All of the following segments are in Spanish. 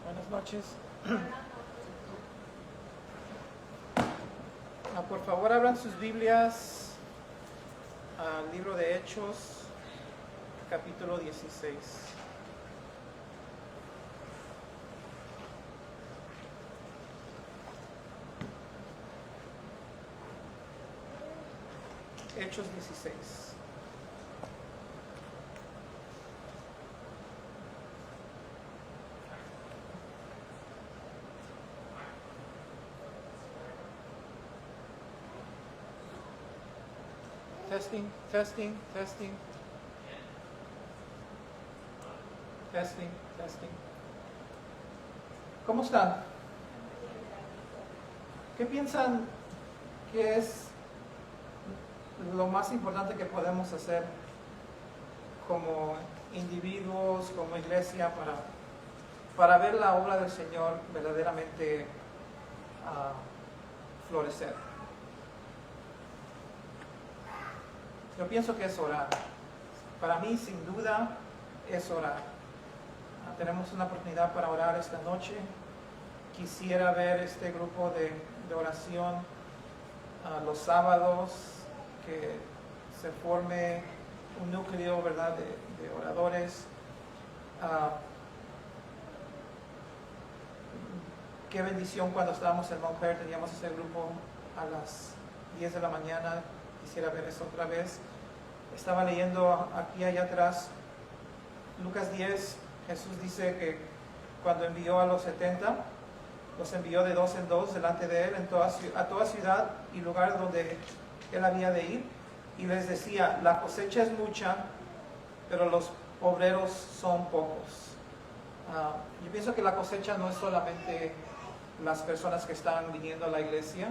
Buenas noches. Por favor, abran sus Biblias al libro de Hechos, capítulo 16. Hechos 16. Testing, testing, testing. Testing, testing. ¿Cómo están? ¿Qué piensan que es lo más importante que podemos hacer como individuos, como iglesia, para ver la obra del Señor verdaderamente florecer? Yo pienso que es orar. Para mí, sin duda, es orar. Tenemos una oportunidad para orar esta noche. Quisiera ver este grupo de oración los sábados, que se forme un núcleo, ¿verdad?, de oradores. Qué bendición cuando estábamos en Mount Clair, teníamos ese grupo a las 10 de la mañana. Quisiera ver eso otra vez. Estaba leyendo aquí allá atrás, Lucas 10, Jesús dice que cuando envió a los 70, los envió de dos en dos delante de él a toda ciudad y lugar donde él había de ir, y les decía: la cosecha es mucha, pero los obreros son pocos. Yo pienso que la cosecha no es solamente las personas que están viniendo a la iglesia.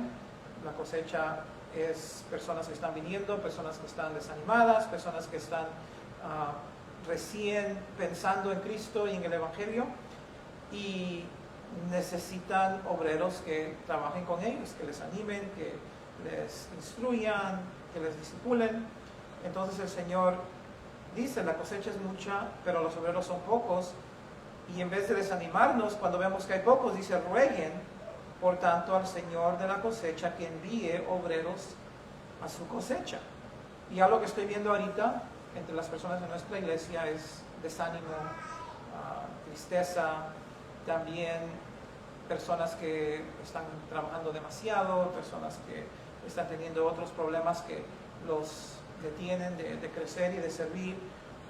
La cosecha es personas que están viniendo, personas que están desanimadas, personas que están recién pensando en Cristo y en el Evangelio, y necesitan obreros que trabajen con ellos, que les animen, que les instruyan, que les discipulen. Entonces el Señor dice: la cosecha es mucha, pero los obreros son pocos. Y en vez de desanimarnos cuando vemos que hay pocos, dice: rueguen por tanto al Señor de la cosecha que envíe obreros a su cosecha. Y algo que estoy viendo ahorita entre las personas de nuestra iglesia es desánimo, tristeza, también personas que están trabajando demasiado, personas que están teniendo otros problemas que los detienen de crecer y de servir,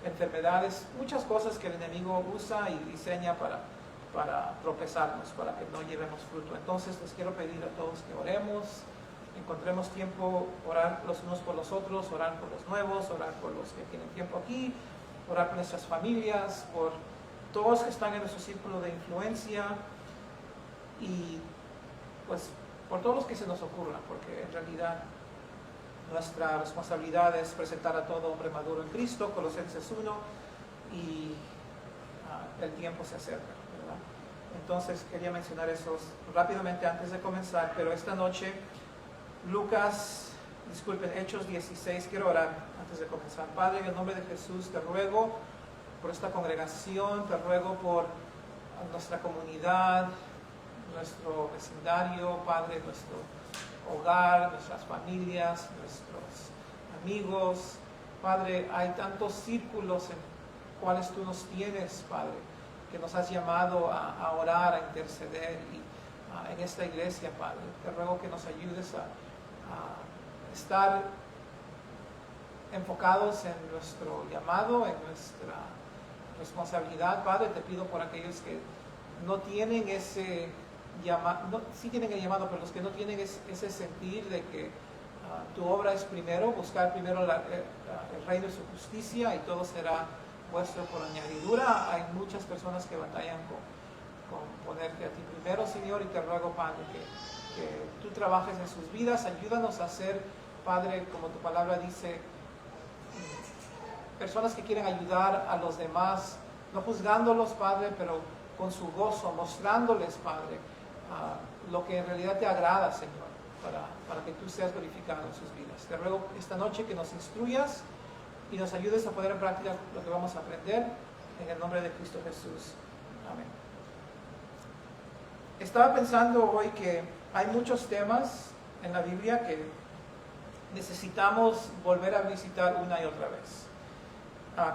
enfermedades, muchas cosas que el enemigo usa y diseña para tropezarnos, para que no llevemos fruto. Entonces les quiero pedir a todos que oremos, encontremos tiempo, orar los unos por los otros, orar por los nuevos, orar por los que tienen tiempo aquí, orar por nuestras familias, por todos que están en nuestro círculo de influencia, y pues por todos los que se nos ocurra, porque en realidad nuestra responsabilidad es presentar a todo hombre maduro en Cristo, Colosenses 1, y el tiempo se acerca, ¿verdad? Entonces quería mencionar eso rápidamente antes de comenzar, pero esta noche Hechos 16, quiero orar antes de comenzar. Padre, en el nombre de Jesús te ruego por esta congregación, te ruego por nuestra comunidad, nuestro vecindario, Padre, nuestro hogar, nuestras familias, nuestros amigos. Padre, hay tantos círculos en cuales tú nos tienes, Padre, que nos has llamado a orar, a interceder, y en esta iglesia, Padre, te ruego que nos ayudes a estar enfocados en nuestro llamado, en nuestra responsabilidad. Padre, te pido por aquellos que no tienen ese llamado, sí tienen el llamado, pero los que no tienen ese sentir de que tu obra es primero, buscar primero el reino y su justicia, y todo será vuestro por añadidura. Hay muchas personas que batallan con ponerte a ti primero, Señor, y te ruego, Padre, que tú trabajes en sus vidas. Ayúdanos a ser, Padre, como tu palabra dice, personas que quieren ayudar a los demás, no juzgándolos, Padre, pero con su gozo, mostrándoles, Padre, lo que en realidad te agrada, Señor, para que tú seas glorificado en sus vidas. Te ruego esta noche que nos instruyas y nos ayudes a poner en práctica lo que vamos a aprender, en el nombre de Cristo Jesús. Amén. estaba pensando hoy que hay muchos temas en la Biblia que necesitamos volver a visitar una y otra vez.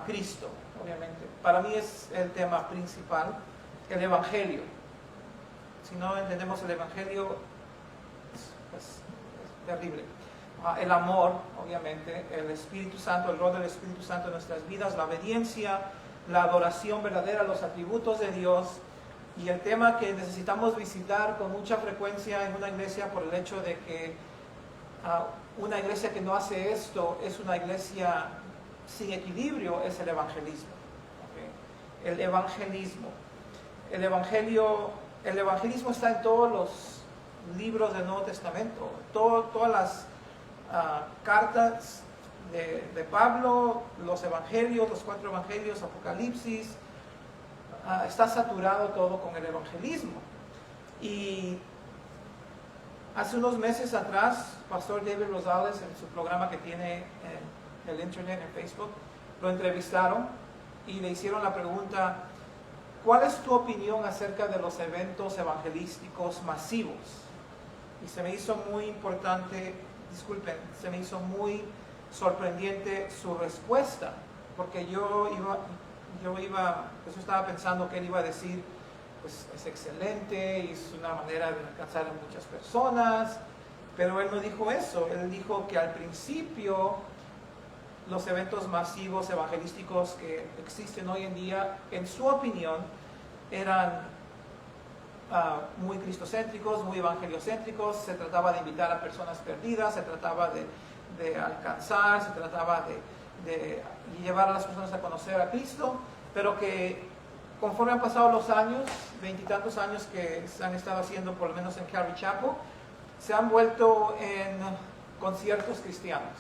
Cristo, obviamente. Para mí es el tema principal, el Evangelio. Si no entendemos el Evangelio, es terrible. El amor, obviamente, el Espíritu Santo, el rol del Espíritu Santo en nuestras vidas, la obediencia, la adoración verdadera, los atributos de Dios, y el tema que necesitamos visitar con mucha frecuencia en una iglesia por el hecho de que una iglesia que no hace esto es una iglesia sin equilibrio, es el evangelismo. ¿Okay? El evangelismo. El evangelismo está en todos los libros del Nuevo Testamento, todas las cartas de Pablo, los evangelios, los 4 evangelios, Apocalipsis, está saturado todo con el evangelismo. Y hace unos meses atrás, Pastor David Rosales, en su programa que tiene en el internet, en Facebook, lo entrevistaron y le hicieron la pregunta: ¿cuál es tu opinión acerca de los eventos evangelísticos masivos? Y se me hizo muy importante, se me hizo muy sorprendente su respuesta, porque yo estaba pensando que él iba a decir, pues es excelente y es una manera de alcanzar a muchas personas, pero él no dijo eso. Él dijo que al principio los eventos masivos evangelísticos que existen hoy en día, en su opinión, eran muy cristocéntricos, muy evangeliocéntricos. Se trataba de invitar a personas perdidas, se trataba de alcanzar, se trataba de llevar a las personas a conocer a Cristo, pero que conforme han pasado los años, 20 y tantos años que se han estado haciendo, por lo menos en Calvary Chapel, se han vuelto en conciertos cristianos,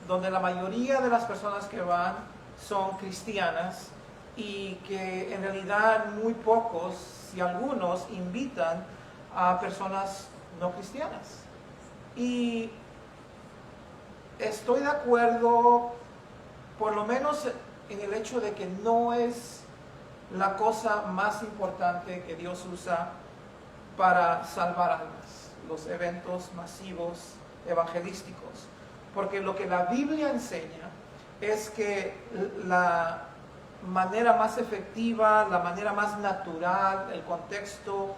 donde la mayoría de las personas que van son cristianas y que en realidad muy pocos, si algunos, invitan a personas no cristianas. Y estoy de acuerdo, por lo menos en el hecho de que no es la cosa más importante que Dios usa para salvar almas, los eventos masivos evangelísticos. Porque lo que la Biblia enseña es que la manera más efectiva, la manera más natural, el contexto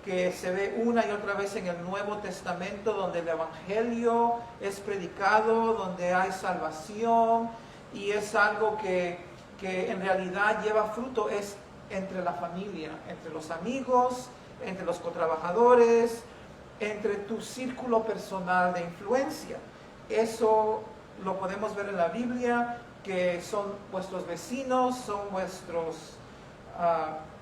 que se ve una y otra vez en el Nuevo Testamento, donde el Evangelio es predicado, donde hay salvación y es algo que en realidad lleva fruto, es entre la familia, entre los amigos, entre los cotrabajadores, entre tu círculo personal de influencia. Eso lo podemos ver en la Biblia, que son vuestros vecinos, son vuestros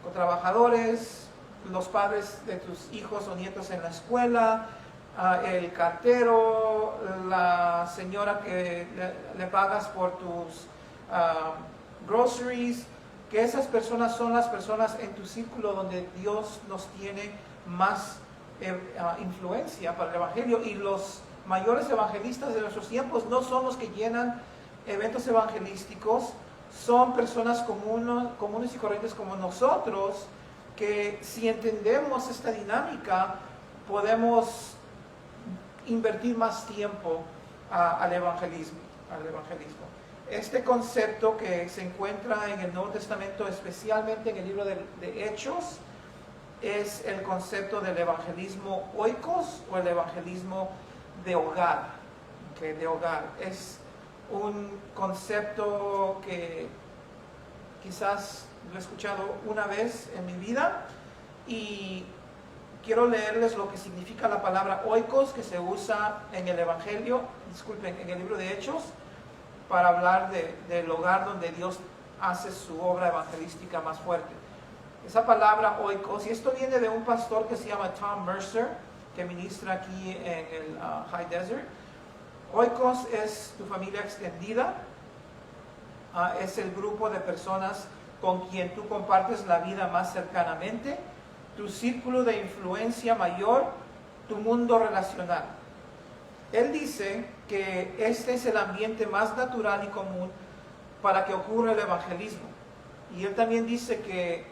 cotrabajadores, los padres de tus hijos o nietos en la escuela, el cartero, la señora que le pagas por tus groceries, que esas personas son las personas en tu círculo donde Dios nos tiene más influencia para el Evangelio. Y los mayores evangelistas de nuestros tiempos no son los que llenan eventos evangelísticos, son personas comunes y corrientes como nosotros, que si entendemos esta dinámica podemos invertir más tiempo al evangelismo. Este concepto que se encuentra en el Nuevo Testamento, especialmente en el libro de Hechos, es el concepto del evangelismo oikos, o el evangelismo de hogar. De hogar. Es un concepto que quizás lo he escuchado una vez en mi vida, y quiero leerles lo que significa la palabra oikos, que se usa en el Evangelio, en el libro de Hechos, para hablar del hogar donde Dios hace su obra evangelística más fuerte. Esa palabra oikos, y esto viene de un pastor que se llama Tom Mercer, que ministra aquí en el High Desert. Oikos es tu familia extendida, es el grupo de personas con quien tú compartes la vida más cercanamente, tu círculo de influencia mayor, tu mundo relacional. Él dice que este es el ambiente más natural y común para que ocurra el evangelismo. Y él también dice que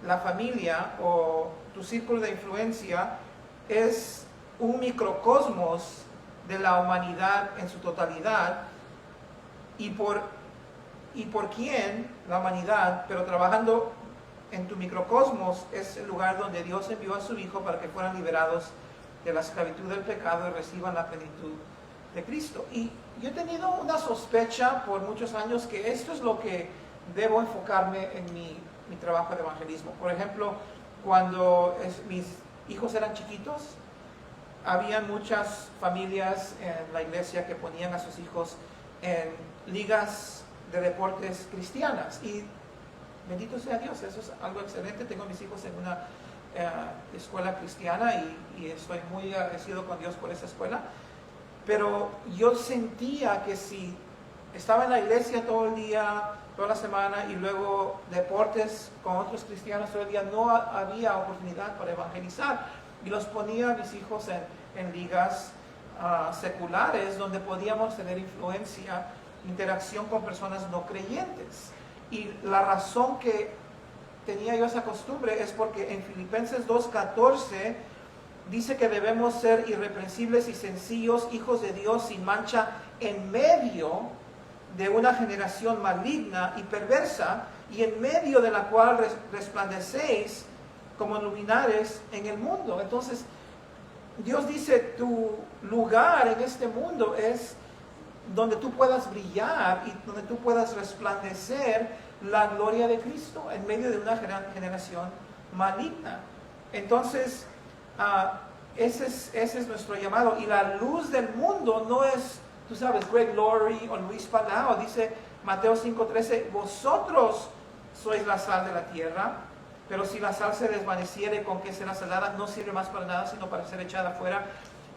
la familia o tu círculo de influencia es un microcosmos de la humanidad en su totalidad, y por quién la humanidad, pero trabajando en tu microcosmos es el lugar donde Dios envió a su Hijo para que fueran liberados de la esclavitud del pecado y reciban la plenitud de Cristo. Y yo he tenido una sospecha por muchos años que esto es lo que debo enfocarme en mi trabajo de evangelismo. Por ejemplo, cuando mis hijos eran chiquitos, había muchas familias en la iglesia que ponían a sus hijos en ligas de deportes cristianas, y bendito sea Dios, eso es algo excelente. Tengo a mis hijos en una escuela cristiana y estoy muy agradecido con Dios por esa escuela, pero yo sentía que si estaba en la iglesia todo el día, toda la semana, y luego deportes con otros cristianos todo el día, no había oportunidad para evangelizar, y los ponía a mis hijos en ligas seculares donde podíamos tener influencia, interacción con personas no creyentes. Y la razón que tenía yo esa costumbre es porque en Filipenses 2:14 dice que debemos ser irreprensibles y sencillos, hijos de Dios sin mancha, en medio de una generación maligna y perversa, y en medio de la cual resplandecéis como luminares en el mundo. Entonces, Dios dice, tu lugar en este mundo es donde tú puedas brillar y donde tú puedas resplandecer la gloria de Cristo en medio de una generación maligna. Entonces, ese es nuestro llamado. Y la luz del mundo no es, tú sabes, Greg Laurie o Luis Palau. Dice Mateo 5:13, vosotros sois la sal de la tierra, pero si la sal se desvaneciere, ¿con qué será salada? No sirve más para nada, sino para ser echada fuera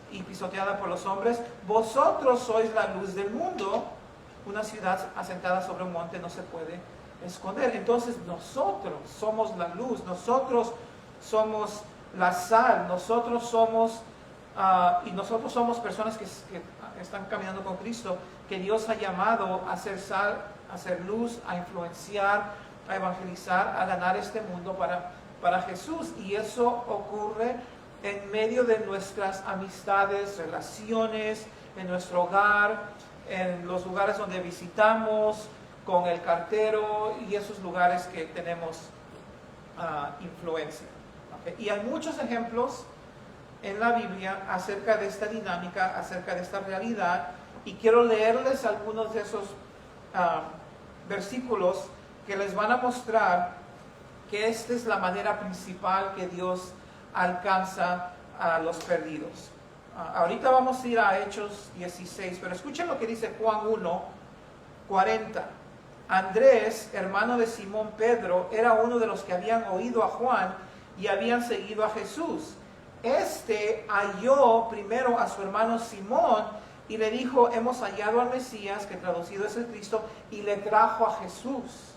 y pisoteada por los hombres. Vosotros sois la luz del mundo. Una ciudad asentada sobre un monte no se puede esconder. Entonces nosotros somos la luz, nosotros somos la sal, nosotros somos personas que están caminando con Cristo, que Dios ha llamado a ser sal, a ser luz, a influenciar, a evangelizar, a ganar este mundo para Jesús. Y eso ocurre en medio de nuestras amistades, relaciones, en nuestro hogar, en los lugares donde visitamos, con el cartero y esos lugares que tenemos influencia. ¿Okay? Y hay muchos ejemplos en la Biblia acerca de esta dinámica, acerca de esta realidad, y quiero leerles algunos de esos versículos que les van a mostrar que esta es la manera principal que Dios alcanza a los perdidos. Ahorita vamos a ir a Hechos 16, pero escuchen lo que dice Juan 1:40. Andrés, hermano de Simón Pedro, era uno de los que habían oído a Juan y habían seguido a Jesús. Este halló primero a su hermano Simón y le dijo, hemos hallado al Mesías, que traducido es el Cristo, y le trajo a Jesús.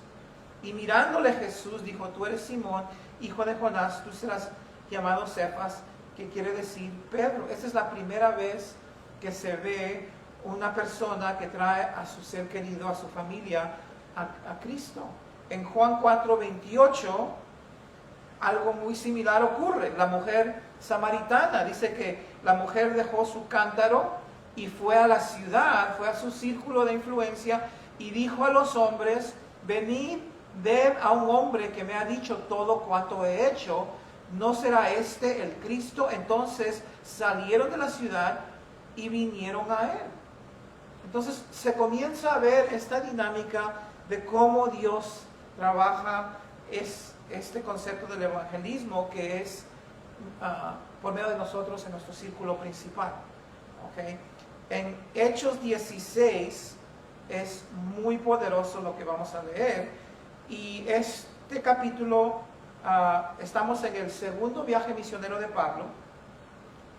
Y mirándole Jesús dijo, tú eres Simón, hijo de Jonás, tú serás llamado Cefas, que quiere decir Pedro. Esta es la primera vez que se ve una persona que trae a su ser querido, a su familia, a Cristo. En Juan 4:28, algo muy similar ocurre. La mujer samaritana, dice que la mujer dejó su cántaro y fue a la ciudad, fue a su círculo de influencia y dijo a los hombres, venid, ved a un hombre que me ha dicho todo cuanto he hecho, ¿no será este el Cristo? Entonces salieron de la ciudad y vinieron a él. Entonces se comienza a ver esta dinámica de cómo Dios trabaja este concepto del evangelismo, que es por medio de nosotros en nuestro círculo principal. ¿Okay? En Hechos 16 es muy poderoso lo que vamos a leer, y este capítulo estamos en el segundo viaje misionero de Pablo,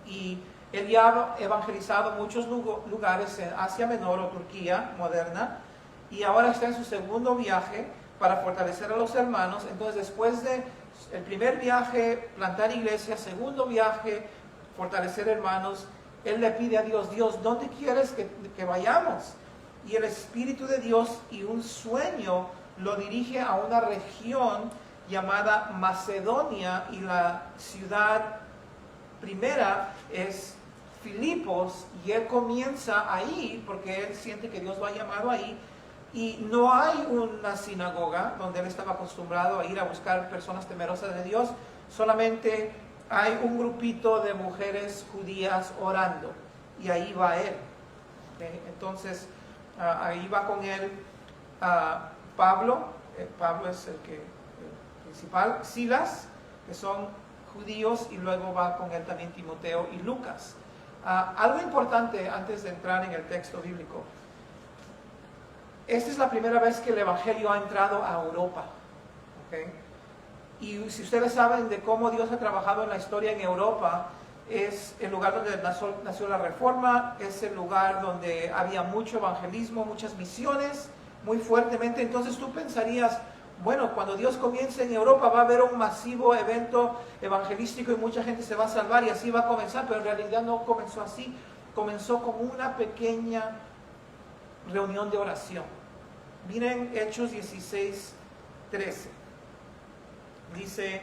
y él ya ha evangelizado muchos lugares en Asia Menor o Turquía moderna, y ahora está en su segundo viaje para fortalecer a los hermanos. Entonces, después de el primer viaje, plantar iglesia, segundo viaje, fortalecer hermanos, él le pide a Dios, Dios, ¿dónde quieres que vayamos? Y el Espíritu de Dios y un sueño lo dirige a una región llamada Macedonia, y la ciudad primera es Filipos, y él comienza ahí porque él siente que Dios lo ha llamado ahí, y no hay una sinagoga donde él estaba acostumbrado a ir a buscar personas temerosas de Dios, solamente hay un grupito de mujeres judías orando, y ahí va él. ¿Okay? Entonces ahí va con él Pablo es el principal, Silas, que son judíos, y luego va con él también Timoteo y Lucas. Algo importante antes de entrar en el texto bíblico: esta es la primera vez que el Evangelio ha entrado a Europa. ¿Okay? Y si ustedes saben de cómo Dios ha trabajado en la historia en Europa, es el lugar donde nació la Reforma, es el lugar donde había mucho evangelismo, muchas misiones, muy fuertemente. Entonces tú pensarías, bueno, cuando Dios comience en Europa va a haber un masivo evento evangelístico y mucha gente se va a salvar y así va a comenzar, pero en realidad no comenzó así. Comenzó con una pequeña reunión de oración. Miren Hechos 16:13. Dice: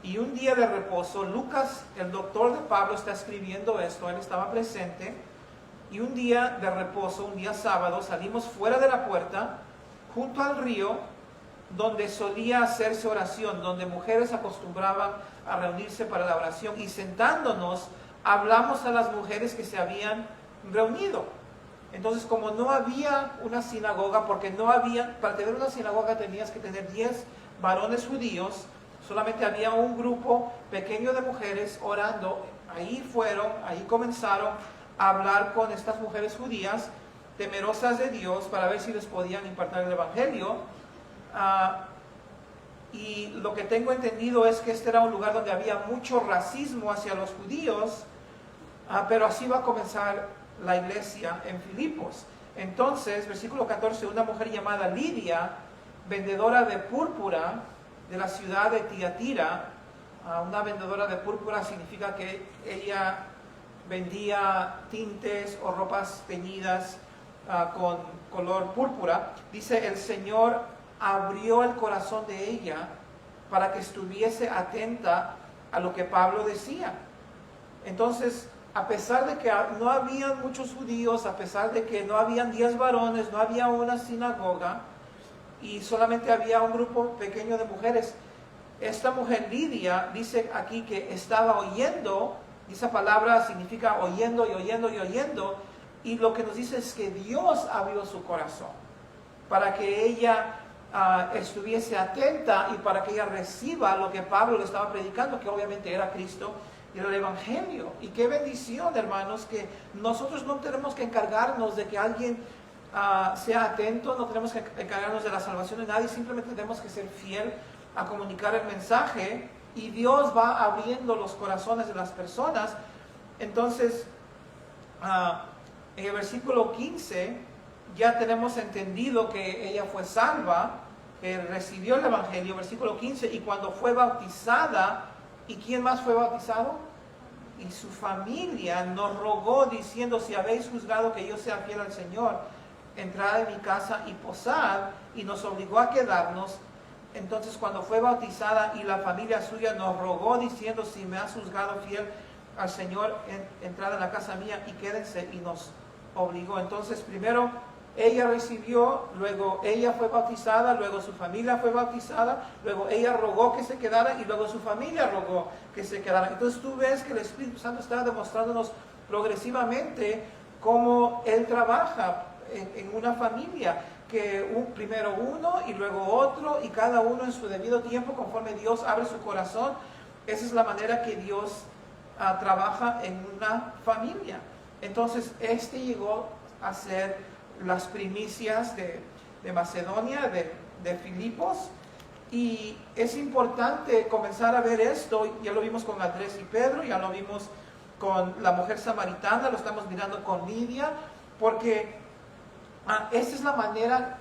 y un día de reposo, Lucas, el doctor de Pablo, está escribiendo esto, él estaba presente, y un día de reposo, un día sábado, salimos fuera de la puerta, junto al río, donde solía hacerse oración, donde mujeres acostumbraban a reunirse para la oración, y sentándonos, hablamos a las mujeres que se habían reunido. Entonces, como no había una sinagoga, porque no había, para tener una sinagoga tenías que tener 10 varones judíos, solamente había un grupo pequeño de mujeres orando. Ahí comenzaron a hablar con estas mujeres judías, temerosas de Dios, para ver si les podían impartir el Evangelio. Y lo que tengo entendido es que este era un lugar donde había mucho racismo hacia los judíos, pero así va a comenzar la iglesia en Filipos. Entonces, versículo 14, una mujer llamada Lidia, vendedora de púrpura de la ciudad de Tiatira. Una vendedora de púrpura significa que ella vendía tintes o ropas teñidas con color púrpura. Dice: el Señor abrió el corazón de ella para que estuviese atenta a lo que Pablo decía. Entonces, a pesar de que no habían muchos judíos, a pesar de que no habían 10 varones, no había una sinagoga, y solamente había un grupo pequeño de mujeres, esta mujer Lidia dice aquí que estaba oyendo. Esa palabra significa oyendo y oyendo y oyendo, y lo que nos dice es que Dios abrió su corazón para que ella estuviese atenta y para que ella reciba lo que Pablo le estaba predicando, que obviamente era Cristo y era el Evangelio. Y qué bendición, hermanos, que nosotros no tenemos que encargarnos de que alguien sea atento, no tenemos que encargarnos de la salvación de nadie, simplemente tenemos que ser fiel a comunicar el mensaje, y Dios va abriendo los corazones de las personas. Entonces, en el versículo 15 ya tenemos entendido que ella fue salva, que recibió el Evangelio. Versículo 15, y cuando fue bautizada, ¿y quién más fue bautizado? Y su familia nos rogó diciendo: si habéis juzgado que yo sea fiel al Señor, entrad en mi casa y posad, y nos obligó a quedarnos. Entonces, cuando fue bautizada y la familia suya nos rogó diciendo: si me has juzgado fiel al Señor, entrad en la casa mía y quédense, y nos obligó. Entonces, primero ella recibió, luego ella fue bautizada, luego su familia fue bautizada, luego ella rogó que se quedara y luego su familia rogó que se quedara. Entonces tú ves que el Espíritu Santo está demostrándonos progresivamente cómo Él trabaja en una familia, que primero uno y luego otro, y cada uno en su debido tiempo, conforme Dios abre su corazón. Esa es la manera que Dios trabaja en una familia. Entonces llegó a ser las primicias de Macedonia, de Filipos, y es importante comenzar a ver esto. Ya lo vimos con Andrés y Pedro, ya lo vimos con la mujer samaritana, lo estamos mirando con Lidia, porque esa es la manera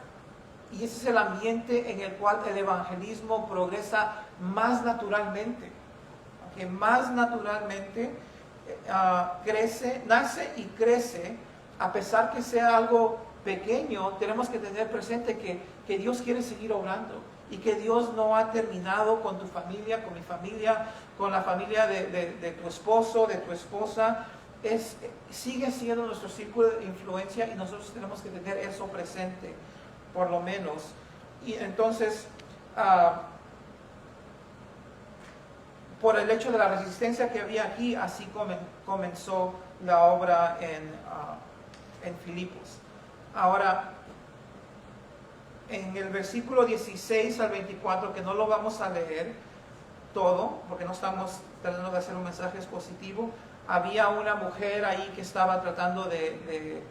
y ese es el ambiente en el cual el evangelismo progresa más naturalmente, que más naturalmente crece, nace y crece. A pesar que sea algo pequeño, tenemos que tener presente que Dios quiere seguir obrando, y que Dios no ha terminado con tu familia, con mi familia, con la familia de tu esposo, de tu esposa. Sigue siendo nuestro círculo de influencia y nosotros tenemos que tener eso presente, por lo menos. Y entonces, por el hecho de la resistencia que había aquí, así comenzó la obra en Filipos. Ahora, en el versículo 16 al 24, que no lo vamos a leer todo, porque no estamos tratando de hacer un mensaje expositivo, había una mujer ahí que estaba tratando de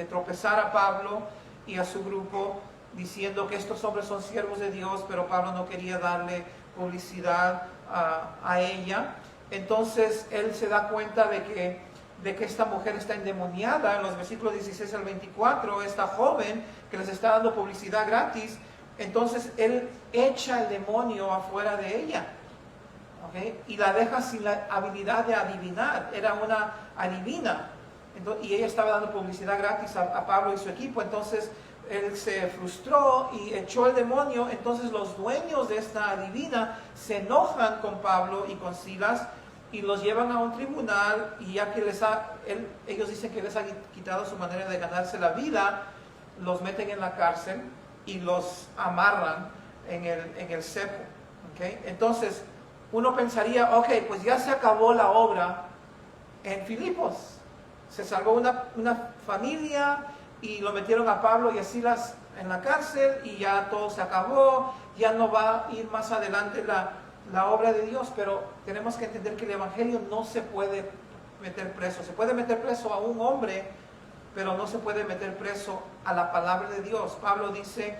tropezar a Pablo y a su grupo, diciendo que estos hombres son siervos de Dios, pero Pablo no quería darle publicidad a ella. Entonces él se da cuenta de que esta mujer está endemoniada. En los versículos 16 al 24, esta joven que les está dando publicidad gratis, entonces él echa el demonio afuera de ella, ¿okay? Y la deja sin la habilidad de adivinar. Era una adivina. Entonces, y ella estaba dando publicidad gratis a Pablo y su equipo. Entonces él se frustró y echó el demonio. Entonces los dueños de esta adivina se enojan con Pablo y con Silas y los llevan a un tribunal, y ya que ellos dicen que les ha quitado su manera de ganarse la vida, los meten en la cárcel y los amarran en el cepo. ¿Okay? Entonces uno pensaría, ok, pues ya se acabó la obra en Filipos, se salvó una familia y lo metieron a Pablo y a Silas en la cárcel y ya todo se acabó, ya no va a ir más adelante la obra de Dios. Pero tenemos que entender que el evangelio no se puede meter preso. Se puede meter preso a un hombre, pero no se puede meter preso a la palabra de Dios. Pablo dice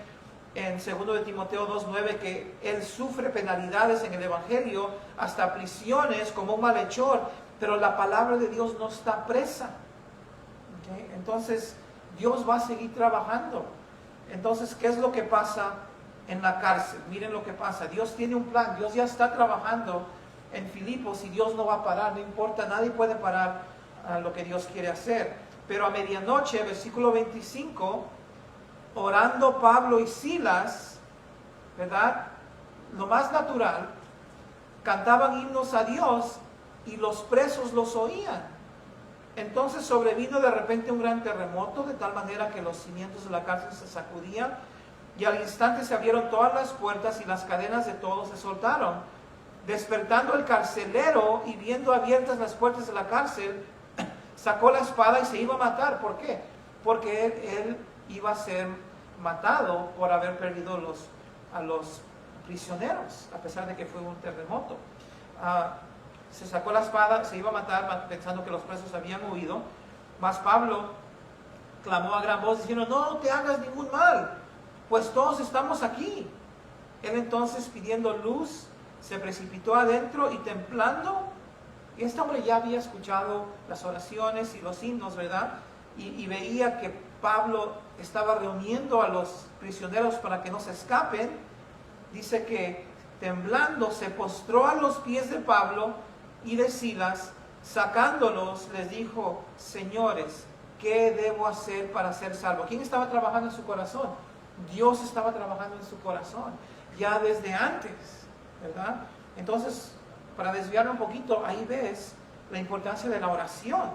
en 2 de Timoteo 2:9 que él sufre penalidades en el evangelio, hasta prisiones como un malhechor, pero la palabra de Dios no está presa. ¿Okay? Entonces Dios va a seguir trabajando. Entonces, ¿qué es lo que pasa en la cárcel? Miren lo que pasa. Dios tiene un plan. Dios ya está trabajando en Filipos y Dios no va a parar. No importa, nadie puede parar lo que Dios quiere hacer. Pero a medianoche, versículo 25, orando Pablo y Silas, ¿verdad? Lo más natural, cantaban himnos a Dios y los presos los oían. Entonces sobrevino de repente un gran terremoto, de tal manera que los cimientos de la cárcel se sacudían, y al instante se abrieron todas las puertas y las cadenas de todos se soltaron. Despertando el carcelero y viendo abiertas las puertas de la cárcel, sacó la espada y se iba a matar. ¿Por qué? Porque él iba a ser matado por haber perdido a los prisioneros, a pesar de que fue un terremoto. Se sacó la espada, se iba a matar pensando que los presos habían huido. Mas Pablo clamó a gran voz diciendo: no te hagas ningún mal, pues todos estamos aquí. Él entonces, pidiendo luz, se precipitó adentro y temblando, y este hombre ya había escuchado las oraciones y los himnos, ¿verdad? Y veía que Pablo estaba reuniendo a los prisioneros para que no se escapen. Dice que temblando se postró a los pies de Pablo y de Silas, sacándolos les dijo: señores, ¿qué debo hacer para ser salvo? ¿Quién estaba trabajando en su corazón? Dios estaba trabajando en su corazón ya desde antes, ¿verdad? Entonces, para desviarme un poquito, ahí ves la importancia de la oración,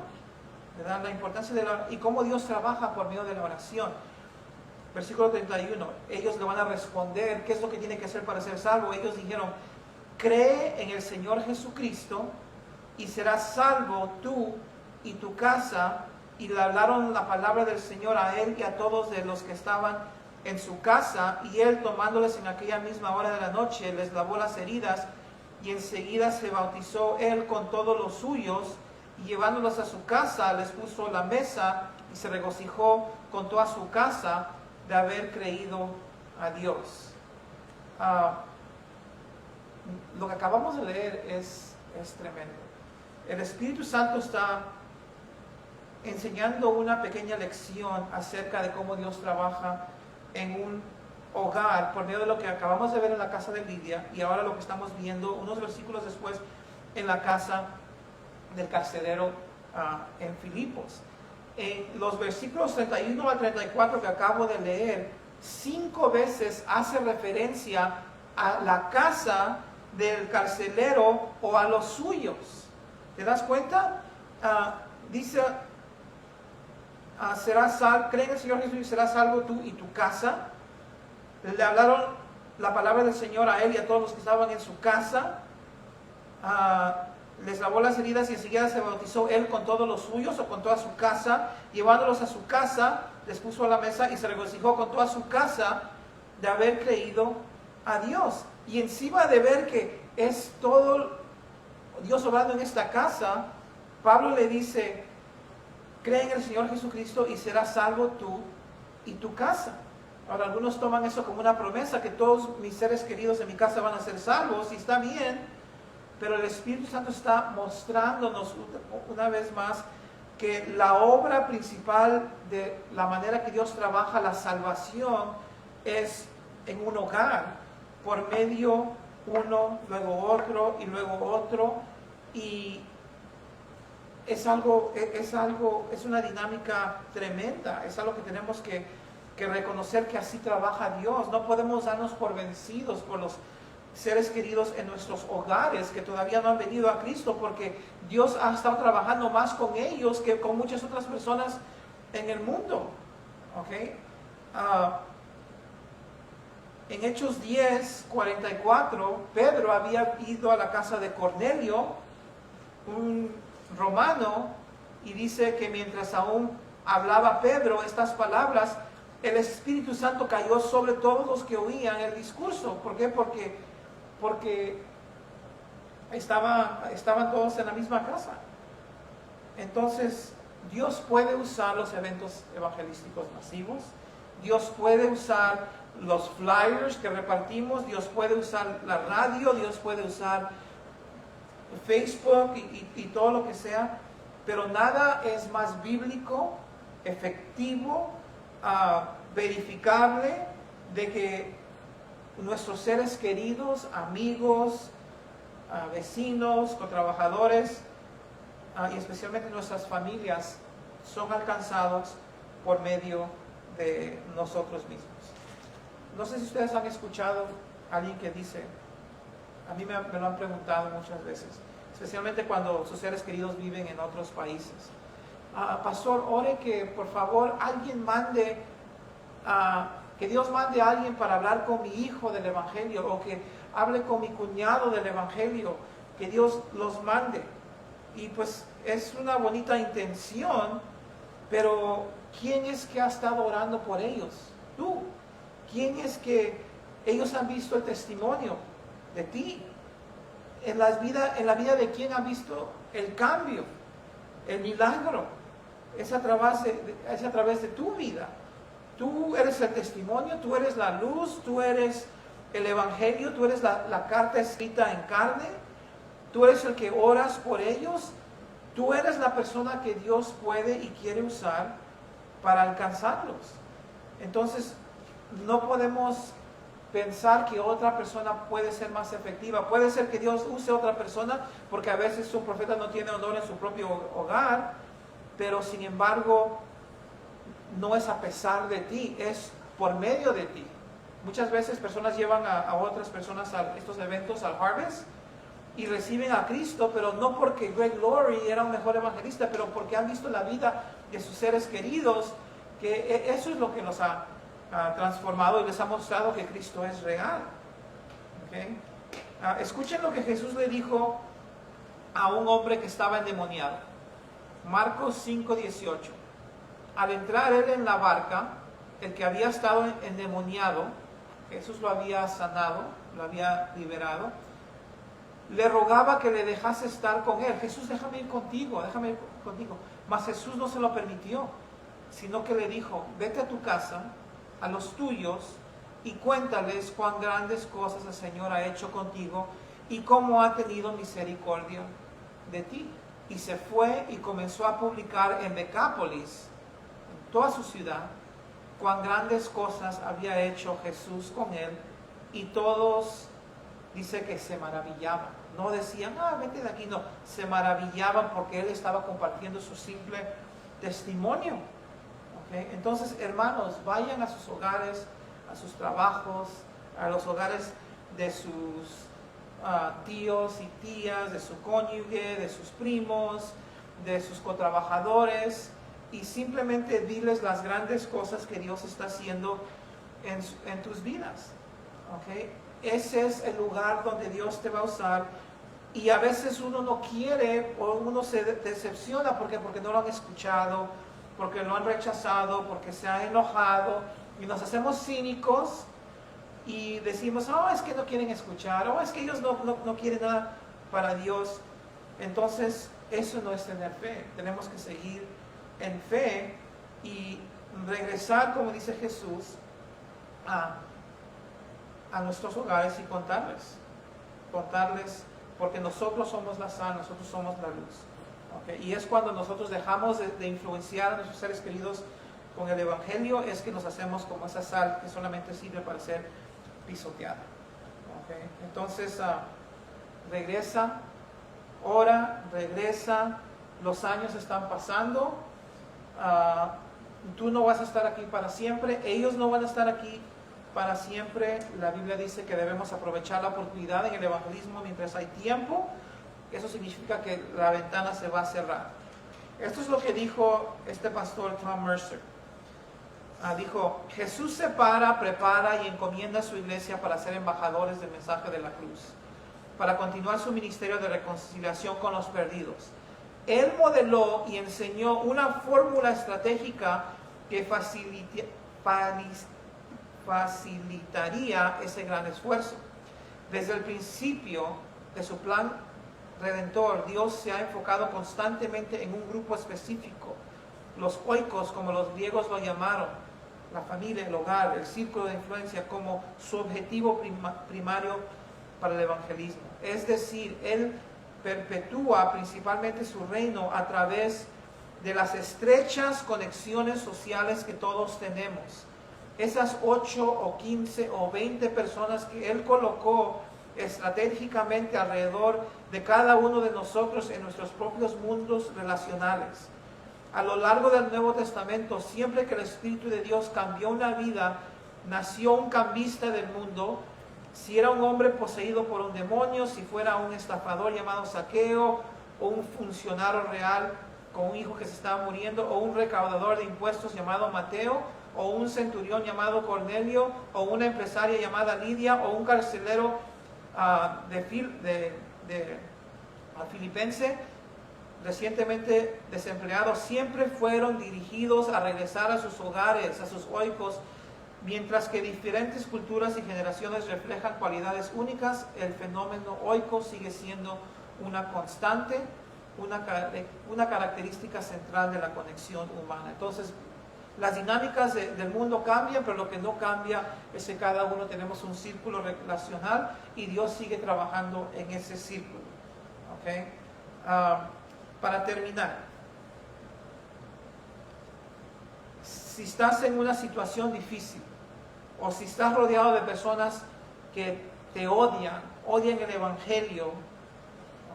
¿verdad? La importancia y cómo Dios trabaja por medio de la oración. Versículo 31, ellos le van a responder qué es lo que tiene que hacer para ser salvo. Ellos dijeron: cree en el Señor Jesucristo y serás salvo tú y tu casa. Y le hablaron la palabra del Señor a él y a todos de los que estaban en su casa. Y él, tomándoles en aquella misma hora de la noche, les lavó las heridas, y enseguida se bautizó él con todos los suyos, y llevándolos a su casa les puso la mesa, y se regocijó con toda su casa de haber creído a Dios. Lo que acabamos de leer es tremendo. El Espíritu Santo está enseñando una pequeña lección acerca de cómo Dios trabaja en un hogar por medio de lo que acabamos de ver en la casa de Lidia, y ahora lo que estamos viendo unos versículos después en la casa del carcelero en Filipos. En los versículos 31 al 34 que acabo de leer, 5 veces hace referencia a la casa del carcelero o a los suyos. ¿Te das cuenta? Dice, cree en el Señor Jesús y serás salvo tú y tu casa. Le hablaron la palabra del Señor a él y a todos los que estaban en su casa. Les lavó las heridas y enseguida se bautizó él con todos los suyos o con toda su casa. Llevándolos a su casa, les puso a la mesa y se regocijó con toda su casa de haber creído a Dios. Y encima de ver que es todo Dios obrando en esta casa, Pablo le dice, cree en el Señor Jesucristo y serás salvo tú y tu casa. Ahora algunos toman eso como una promesa, que todos mis seres queridos en mi casa van a ser salvos, y está bien, pero el Espíritu Santo está mostrándonos una vez más que la obra principal de la manera que Dios trabaja la salvación es en un hogar, por medio uno, luego otro y luego otro, y es una dinámica tremenda, es algo que tenemos que reconocer que así trabaja Dios. No podemos darnos por vencidos por los seres queridos en nuestros hogares que todavía no han venido a Cristo, porque Dios ha estado trabajando más con ellos que con muchas otras personas en el mundo. ¿Okay? En Hechos 10:44, Pedro había ido a la casa de Cornelio, un romano, y dice que mientras aún hablaba Pedro estas palabras, el Espíritu Santo cayó sobre todos los que oían el discurso. ¿Por qué? Porque estaban todos en la misma casa. Entonces, Dios puede usar los eventos evangelísticos masivos, Dios puede usar los flyers que repartimos, Dios puede usar la radio, Dios puede usar Facebook y todo lo que sea, pero nada es más bíblico, efectivo, verificable, de que nuestros seres queridos, amigos, vecinos, cotrabajadores, y especialmente nuestras familias, son alcanzados por medio de nosotros mismos. No sé si ustedes han escuchado a alguien que dice, a mí me lo han preguntado muchas veces, especialmente cuando sus seres queridos viven en otros países. Pastor, ore que por favor alguien mande, que Dios mande a alguien para hablar con mi hijo del Evangelio, o que hable con mi cuñado del Evangelio, que Dios los mande. Y pues es una bonita intención, pero ¿quién es que ha estado orando por ellos? Tú. ¿Quién es que ellos han visto el testimonio de ti? En la vida de quién han visto el cambio, el milagro. Es a través de tu vida. Tú eres el testimonio, tú eres la luz, tú eres el Evangelio, tú eres la carta escrita en carne, tú eres el que oras por ellos, tú eres la persona que Dios puede y quiere usar para alcanzarlos. Entonces, no podemos pensar que otra persona puede ser más efectiva. Puede ser que Dios use a otra persona, porque a veces un profeta no tiene honor en su propio hogar, pero sin embargo, no es a pesar de ti, es por medio de ti. Muchas veces personas llevan a otras personas a estos eventos, al Harvest, y reciben a Cristo, pero no porque Greg Laurie era un mejor evangelista, pero porque han visto la vida de sus seres queridos, que eso es lo que los ha transformado y les ha mostrado que Cristo es real. ¿Okay? Escuchen lo que Jesús le dijo a un hombre que estaba endemoniado. Marcos 5:18. Al entrar él en la barca, el que había estado endemoniado, Jesús lo había sanado, lo había liberado, le rogaba que le dejase estar con él. Jesús, déjame ir contigo. Mas Jesús no se lo permitió, sino que le dijo, vete a tu casa, a los tuyos, y cuéntales cuán grandes cosas el Señor ha hecho contigo y cómo ha tenido misericordia de ti. Y se fue y comenzó a publicar en Decápolis, en toda su ciudad, cuán grandes cosas había hecho Jesús con él, y todos, dice que se maravillaban. No decían, vete de aquí, no, se maravillaban porque él estaba compartiendo su simple testimonio. ¿Okay? Entonces, hermanos, vayan a sus hogares, a sus trabajos, a los hogares de sus tíos y tías, de su cónyuge, de sus primos, de sus cotrabajadores, y simplemente diles las grandes cosas que Dios está haciendo en tus vidas. ¿Okay? Ese es el lugar donde Dios te va a usar. Y a veces uno no quiere, o uno se decepciona porque no lo han escuchado, porque lo han rechazado, porque se han enojado, y nos hacemos cínicos y decimos, oh, es que no quieren escuchar, oh, es que ellos no quieren nada para Dios. Entonces, eso no es tener fe. Tenemos que seguir en fe y regresar, como dice Jesús, a nuestros hogares y contarles, porque nosotros somos la sal, nosotros somos la luz. ¿Okay? Y es cuando nosotros dejamos de influenciar a nuestros seres queridos con el Evangelio, es que nos hacemos como esa sal que solamente sirve para ser pisoteada. ¿Okay? Entonces, regresa, ora, regresa, los años están pasando, tú no vas a estar aquí para siempre, ellos no van a estar aquí para siempre. La Biblia dice que debemos aprovechar la oportunidad en el evangelismo mientras hay tiempo. Eso significa que la ventana se va a cerrar. Esto es lo que dijo este pastor Tom Mercer. Dijo, Jesús separa, prepara y encomienda a su iglesia para ser embajadores del mensaje de la cruz, para continuar su ministerio de reconciliación con los perdidos. Él modeló y enseñó una fórmula estratégica que facilitaría ese gran esfuerzo. Desde el principio de su plan redentor, Dios se ha enfocado constantemente en un grupo específico, los oikos, como los griegos lo llamaron, la familia, el hogar, el círculo de influencia, como su objetivo primario para el evangelismo. Es decir, Él perpetúa principalmente su reino a través de las estrechas conexiones sociales que todos tenemos. Esas 8 o 15 o 20 personas que Él colocó estratégicamente alrededor de cada uno de nosotros en nuestros propios mundos relacionales. A lo largo del Nuevo Testamento, siempre que el Espíritu de Dios cambió una vida, nació un cambista del mundo. Si era un hombre poseído por un demonio, si fuera un estafador llamado Zaqueo, o un funcionario real con un hijo que se estaba muriendo, o un recaudador de impuestos llamado Mateo, o un centurión llamado Cornelio, o una empresaria llamada Lidia, o un carcelero filipense recientemente desempleado, siempre fueron dirigidos a regresar a sus hogares, a sus oikos. Mientras que diferentes culturas y generaciones reflejan cualidades únicas, el fenómeno oiko sigue siendo una constante, una característica central de la conexión humana. Entonces, las dinámicas del mundo cambian, pero lo que no cambia es que cada uno tenemos un círculo relacional y Dios sigue trabajando en ese círculo. ¿Okay? Para terminar, si estás en una situación difícil, o si estás rodeado de personas que te odian el Evangelio,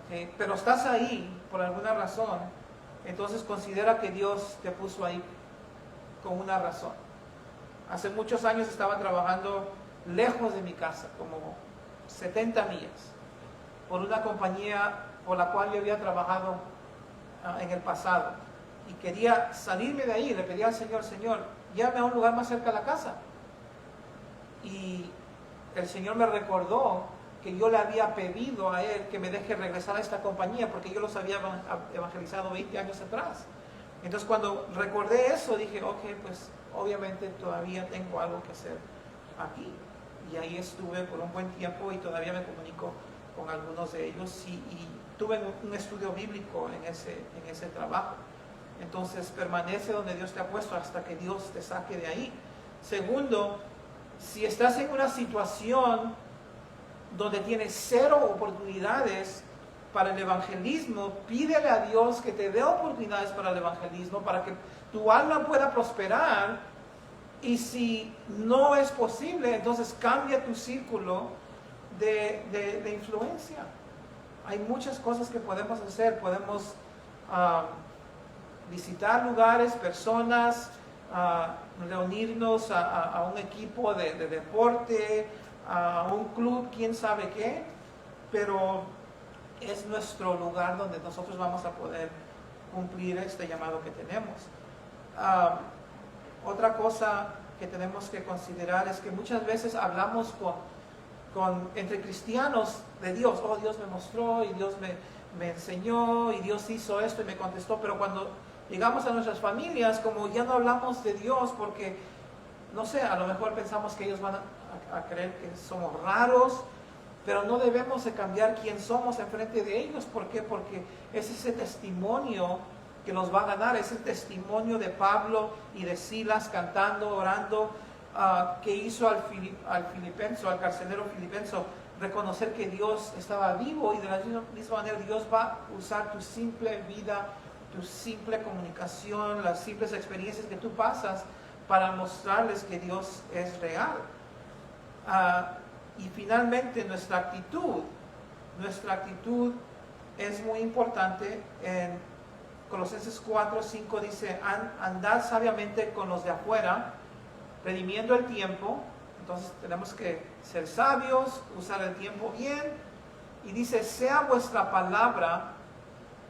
¿okay? Pero estás ahí por alguna razón, entonces considera que Dios te puso ahí con una razón. Hace muchos años estaba trabajando lejos de mi casa, como 70 millas, por una compañía por la cual yo había trabajado en el pasado, y quería salirme de ahí. Le pedí al Señor, llévame a un lugar más cerca de la casa. Y el Señor me recordó que yo le había pedido a Él que me deje regresar a esta compañía, porque yo los había evangelizado 20 años atrás. Entonces, cuando recordé eso, dije, ok, pues obviamente todavía tengo algo que hacer aquí. Y ahí estuve por un buen tiempo y todavía me comunico con algunos de ellos, y tuve un estudio bíblico en ese trabajo. Entonces, permanece donde Dios te ha puesto hasta que Dios te saque de ahí. Segundo, si estás en una situación donde tienes 0 oportunidades para el evangelismo, pídele a Dios que te dé oportunidades para el evangelismo, para que tu alma pueda prosperar. Y si no es posible, entonces cambia tu círculo de influencia. Hay muchas cosas que podemos hacer. Podemos visitar lugares, personas, reunirnos a un equipo de deporte, a un club, quién sabe qué, pero es nuestro lugar donde nosotros vamos a poder cumplir este llamado que tenemos. Otra cosa que tenemos que considerar es que muchas veces hablamos entre cristianos de Dios. Oh, Dios me mostró y Dios me enseñó y Dios hizo esto y me contestó, pero cuando llegamos a nuestras familias, como ya no hablamos de Dios porque, no sé, a lo mejor pensamos que ellos van a creer que somos raros, pero no debemos de cambiar quién somos enfrente de ellos. ¿Por qué? Porque es ese testimonio que nos va a ganar, es el testimonio de Pablo y de Silas cantando, orando, que hizo al carcelero filipenso, reconocer que Dios estaba vivo, y de la misma manera Dios va a usar tu simple vida, tu simple comunicación, las simples experiencias que tú pasas para mostrarles que Dios es real. Y finalmente nuestra actitud es muy importante. En Colosenses 4:5 dice: andad sabiamente con los de afuera, redimiendo el tiempo. Entonces tenemos que ser sabios, usar el tiempo bien. Y dice: sea vuestra palabra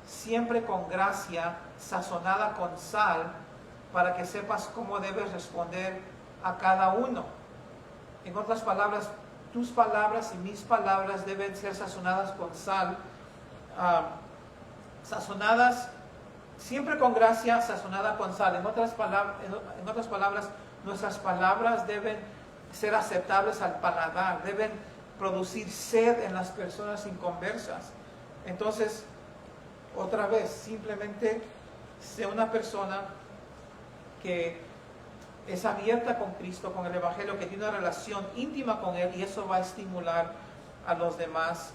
siempre con gracia, sazonada con sal, para que sepas cómo debes responder a cada uno. En otras palabras, tus palabras y mis palabras deben ser sazonadas con sal, sazonadas siempre con gracia, sazonada con sal. En otras palabras, nuestras palabras deben ser aceptables al paladar, deben producir sed en las personas inconversas. Entonces, otra vez, simplemente sea una persona que es abierta con Cristo, con el Evangelio, que tiene una relación íntima con Él, y eso va a estimular a los demás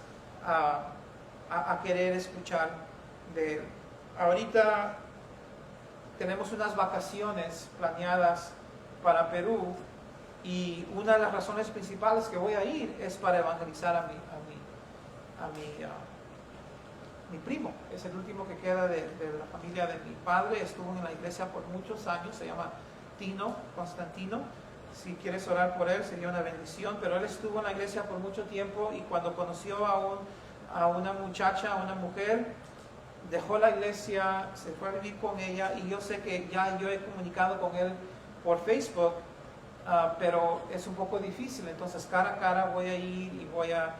a querer escuchar de Él. Ahorita tenemos unas vacaciones planeadas para Perú, y una de las razones principales que voy a ir es para evangelizar a mi primo. Es el último que queda de la familia de mi padre. Estuvo en la iglesia por muchos años, se llama Constantino. Si quieres orar por él sería una bendición, pero él estuvo en la iglesia por mucho tiempo, y cuando conoció a una muchacha, a una mujer, dejó la iglesia, se fue a vivir con ella, y yo sé que ya yo he comunicado con él por Facebook, pero es un poco difícil. Entonces cara a cara voy a ir y voy a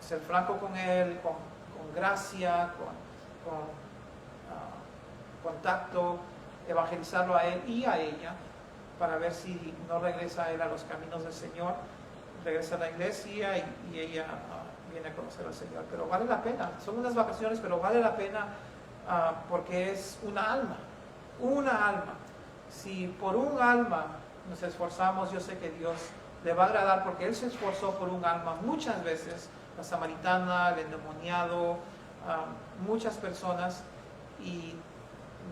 ser franco con él, con gracia, con contacto, evangelizarlo a él y a ella, para ver si no regresa él a los caminos del Señor, regresa a la iglesia y ella viene a conocer al Señor. Pero vale la pena, son unas vacaciones, pero vale la pena, porque es una alma. Si por un alma nos esforzamos, yo sé que Dios le va a agradar, porque Él se esforzó por un alma muchas veces, la samaritana, el endemoniado, muchas personas, y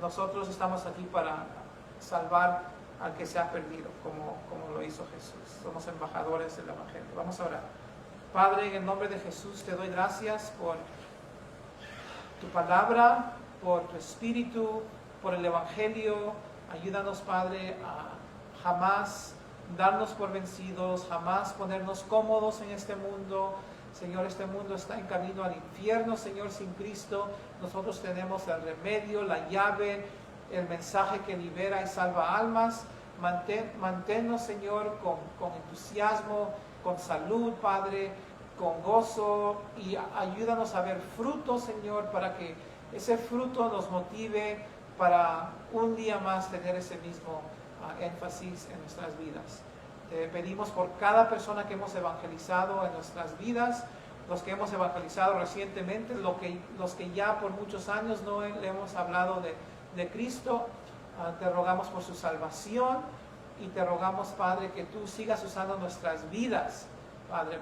nosotros estamos aquí para salvar al que se ha perdido, como lo hizo Jesús. Somos embajadores del Evangelio. Vamos a orar. Padre, en el nombre de Jesús te doy gracias por tu palabra, por tu espíritu, por el Evangelio. Ayúdanos, Padre, a jamás darnos por vencidos, jamás ponernos cómodos en este mundo. Señor, este mundo está en camino al infierno, Señor, sin Cristo. Nosotros tenemos el remedio, la llave, el mensaje que libera y salva almas. Manténnos, Señor, con entusiasmo, con salud, Padre, con gozo, y ayúdanos a ver frutos, Señor, para que ese fruto nos motive para un día más tener ese mismo énfasis en nuestras vidas. Te pedimos por cada persona que hemos evangelizado en nuestras vidas, los que hemos evangelizado recientemente, los que ya por muchos años no le hemos hablado de Cristo. Te rogamos por su salvación, y te rogamos, Padre, que tú sigas usando nuestras vidas, Padre,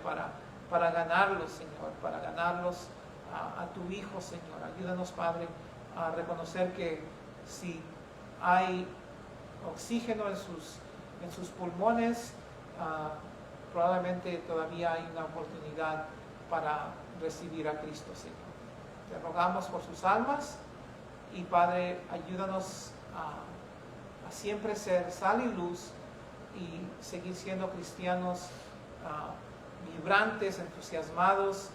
para ganarlos, Señor, para ganarlos a tu Hijo, Señor. Ayúdanos, Padre, a reconocer que si hay oxígeno en sus pulmones, probablemente todavía hay una oportunidad para recibir a Cristo, Señor. Te rogamos por sus almas, y Padre, ayúdanos a siempre ser sal y luz, y seguir siendo cristianos vibrantes, entusiasmados,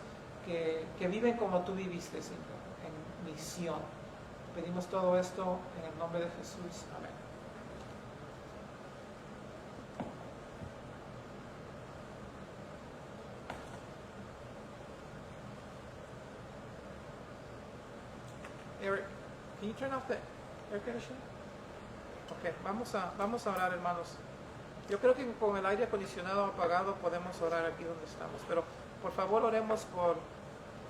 que viven como tú viviste, Señor, en misión. Pedimos todo esto en el nombre de Jesús. Amén. Eric, can you turn off the air conditioner? Ok, vamos a orar, hermanos. Yo creo que con el aire acondicionado apagado podemos orar aquí donde estamos, pero por favor oremos por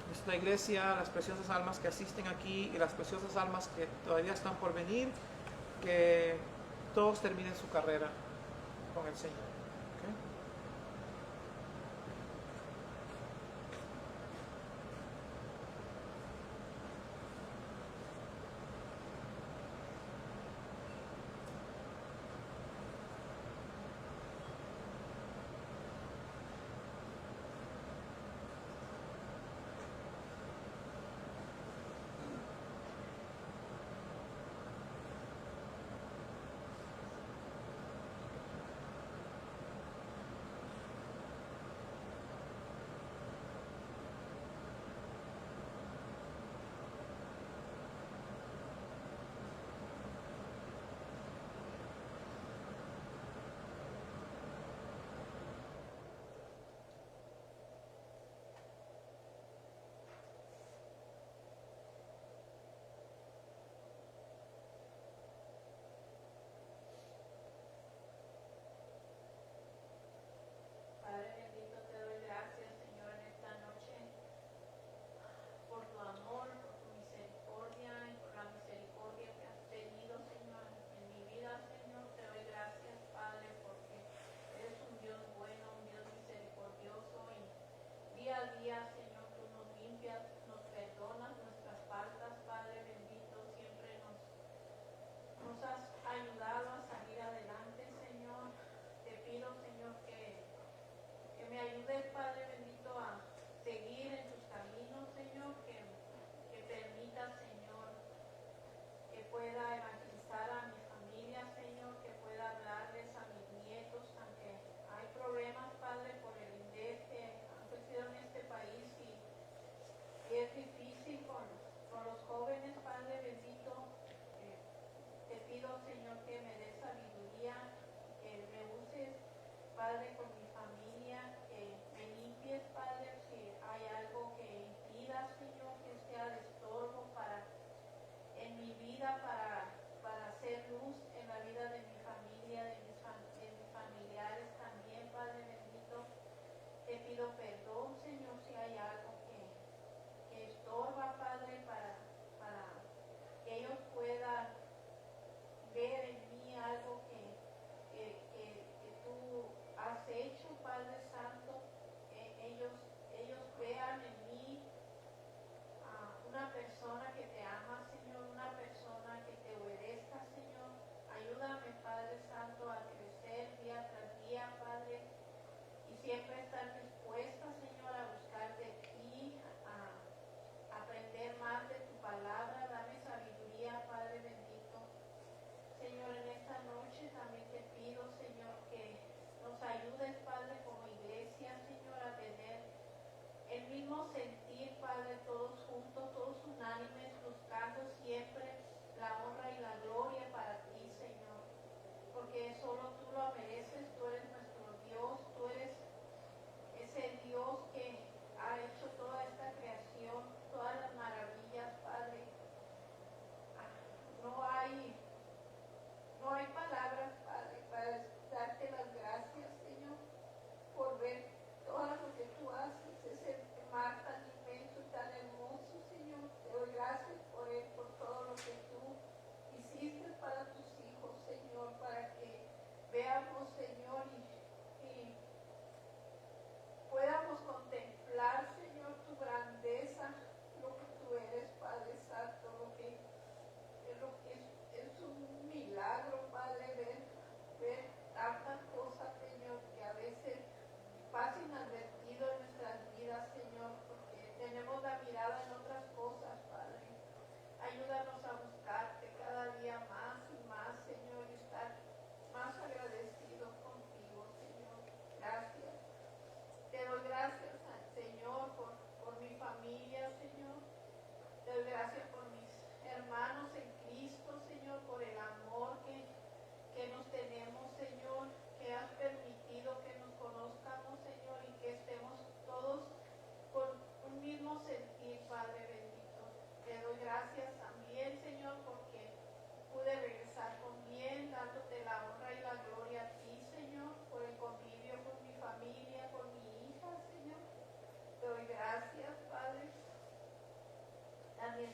nuestra iglesia, las preciosas almas que asisten aquí y las preciosas almas que todavía están por venir, que todos terminen su carrera con el Señor. ¿Okay?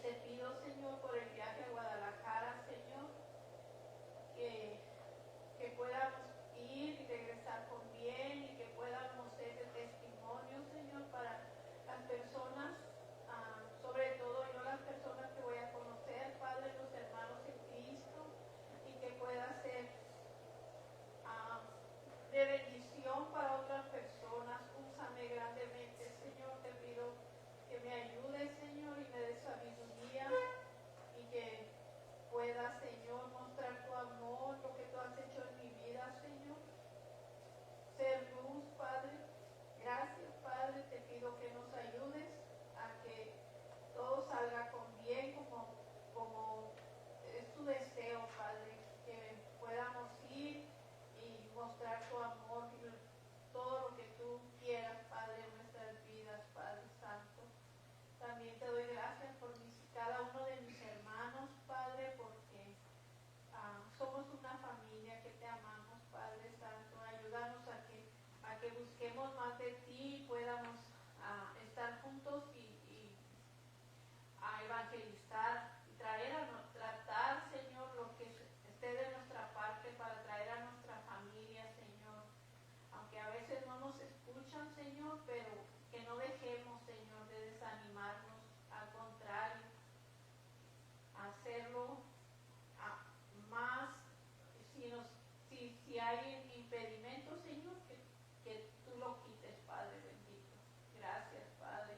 te pido, Señor, por el viaje a Guadalajara, Señor, que podamos ir y regresar con bien y que podamos ser de testimonio, Señor, para las personas, sobre todo yo las personas que voy a conocer, Padre, los hermanos en Cristo, y que pueda ser de bendición para otras personas. Úsame grandemente, Señor, te pido que me ayudes, Señor, y me des sabiduría y que pueda, Señor, mostrar tu amor, lo que tú has hecho en mi vida, Señor. Ser luz, Padre. Gracias, Padre, te pido que nos ayudes a que todo salga con bien, como es tu deseo, Padre, que podamos ir y mostrar tu amor y todo lo que tú quieras, Padre, en nuestras vidas, Padre Santo. También te doy gracias por cada uno de mis hermanos, Padre, porque somos una familia que te amamos, Padre Santo. Ayúdanos a que busquemos más de ti y podamos estar juntos y a evangelizar y tratar, Señor, lo que esté de nuestra parte para traer a nuestra familia, Señor. Aunque a veces no nos escuchan, Señor, pero que no dejemos, Señor, de desanimarnos. Al contrario, hacerlo más, si hay impedimentos, Señor, que tú lo quites, Padre bendito. Gracias, Padre.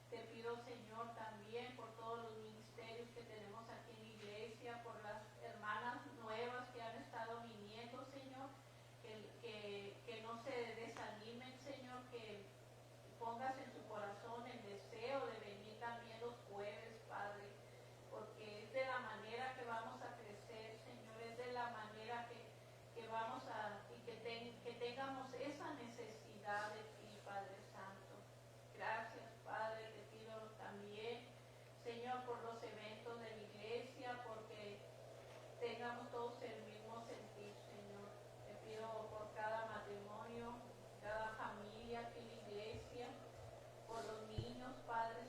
Te pido, Señor, también por todos los ministerios que tenemos aquí en la iglesia, por las hermanas nuevas que han estado viniendo, Señor, que no se desanimen, Señor, que pongas en su corazón el deseo de venir también los jueves, Padre, porque es de la manera que vamos a crecer, Señor, es de la manera que vamos que tengamos esa necesidad de ti, Padre Santo. Gracias, Padre, te pido también, Señor, por los eventos de la iglesia, porque tengamos todos el mismo sentir, Señor. Te pido por cada matrimonio, cada familia aquí en la iglesia, por los niños, Padre